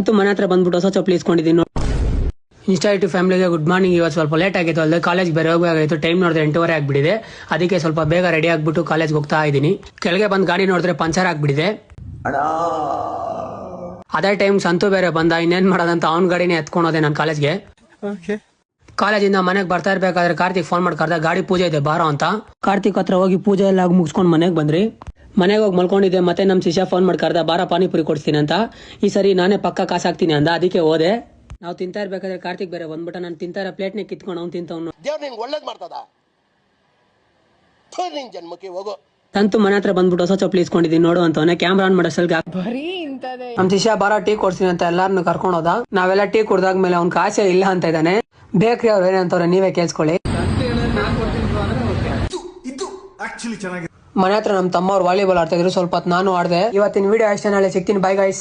ಅಂತೂ ಮನೆ ಹತ್ರ ಬಂದ್ಬಿಟ್ಟು ಹೊಸ ಚಪ್ಪಲಿ ಇಸ್ಕೊಂಡಿದ್ದೀನಿ. ಇನ್ಸ್ಟಾ ಟು ಫ್ಯಾಮಿಲಿಗೆ ಗುಡ್ ಮಾರ್ನಿಂಗ್. ಇವತ್ತು ಸ್ವಲ್ಪ ಲೇಟ್ ಆಗಿತ್ತು, ಅಲ್ಲದೆ ಕಾಲೇಜ್ ಬೇರೆ ಹೋಗಬೇಕಾಗಿತ್ತು. ಟೈಮ್ ನೋಡಿದ್ರೆ 8:30 ಆಗ್ಬಿಟ್ಟಿದೆ. ಅದಕ್ಕೆ ಸ್ವಲ್ಪ ಬೇಗ ರೆಡಿ ಆಗ್ಬಿಟ್ಟು ಕಾಲೇಜ್ಗೆ ಹೋಗ್ತಾ ಇದ್ದೀನಿ. ಕೆಳಗೆ ಬಂದು ಗಾಡಿ ನೋಡಿದ್ರೆ ಪಂಚರ್ ಆಗ್ಬಿಟ್ಟಿದೆ. ಅದೇ ಟೈಮ್ ಸಂತು ಬೇರೆ ಬಂದ. ಇನ್ನೇನ್ ಮಾಡೋದಂತ ಅವ್ನ ಗಾಡಿನೇ ಎತ್ಕೊಂಡೋದೆ ನಾನು ಕಾಲೇಜ್ಗೆ. ಕಾಲೇಜಿಂದ ಮನೆಗೆ ಬರ್ತಾ ಇರ್ಬೇಕಾದ್ರೆ ಕಾರ್ತಿಕ್ ಫೋನ್ ಮಾಡಿ ಕರೆದ, ಗಾಡಿ ಪೂಜೆ ಇದೆ ಬಾರೋ ಅಂತ. ಕಾರ್ತಿಕ್ ಹತ್ರ ಹೋಗಿ ಪೂಜೆ ಎಲ್ಲ ಮುಗಿಸ್ಕೊಂಡು ಮನೆಗೆ ಬಂದ್ರಿ. ಮನೆಗೆ ಹೋಗಿ ಮಲ್ಕೊಂಡಿದ್ದೆ. ಮತ್ತೆ ನಮ್ಮ ಶಿಷ್ಯ ಫೋನ್ ಮಾಡಿ ಕರೆದ, ಬಾರ ಪಾನಿಪುರಿ ಕೊಡ್ತೀನಿ ಅಂತ. ಈ ಸರಿ ನಾನೇ ಪಕ್ಕ ಕಾಸು ಹಾಕ್ತೀನಿ ಅಂದ. ಅದಕ್ಕೆ ಹೋದೆ. ನಾವು ತಿಂತಾ ಇರ್ಬೇಕಾದ್ರೆ ಕಾರ್ತಿಕ್ ಬೇರೆ ಬಂದ್ಬಿಟ್ಟ. ನಾನು ತಿಂತಾ ಇರೋ ಪ್ಲೇಟ್ನೇ ಕಿತ್ಕೊಂಡು ಅವ್ನು ತಿಂತವನು. ತಂತು ಮನೆ ಹತ್ರ ಬಂದ್ಬಿಟ್ಟು ಹೊಸ ಚಪ್ಪಲಿ ಇಸ್ಕೊಂಡಿದ್ದೀನಿ ನೋಡು ಅಂತವನೇ. ಕ್ಯಾಮ್ರಾ ಆನ್ ಮಾಡೋ ಸಲ್ಗೆ ನಮ್ ಶಿಷ್ಯ ಬಾರ ಟೀ ಕೊಡ್ತೀನಿ ಅಂತ ಎಲ್ಲಾರನ್ನು ಕರ್ಕೊಂಡು ಹೋದ. ನಾವೆಲ್ಲ ಟೀ ಕುಡ್ದಾದ್ಮೇಲೆ ಅವ್ನ ಕಾಸೆ ಇಲ್ಲ ಅಂತ ಇದ್ದಾನೆ. ಬೇಕ್ರಿ ಅವ್ರು ಏನಂತವ್ರೆ ನೀವೇ ಕೇಳಿಸ್ಕೊಳ್ಳಿ. ಮನೆ ಹತ್ರ ನಮ್ಮ ತಮ್ಮ ಅವ್ರು ವಾಲಿಬಾಲ್ ಆಡ್ತಾ ಇದ್ರು. ಸ್ವಲ್ಪ ಹೊತ್ತು ನಾನು ಆಡ್ದೆ. ಇವತ್ತಿನ ವಿಡಿಯೋ ಅಷ್ಟೇ, ನಾಳೆ ಸಿಗ್ತೀನಿ. Bye guys.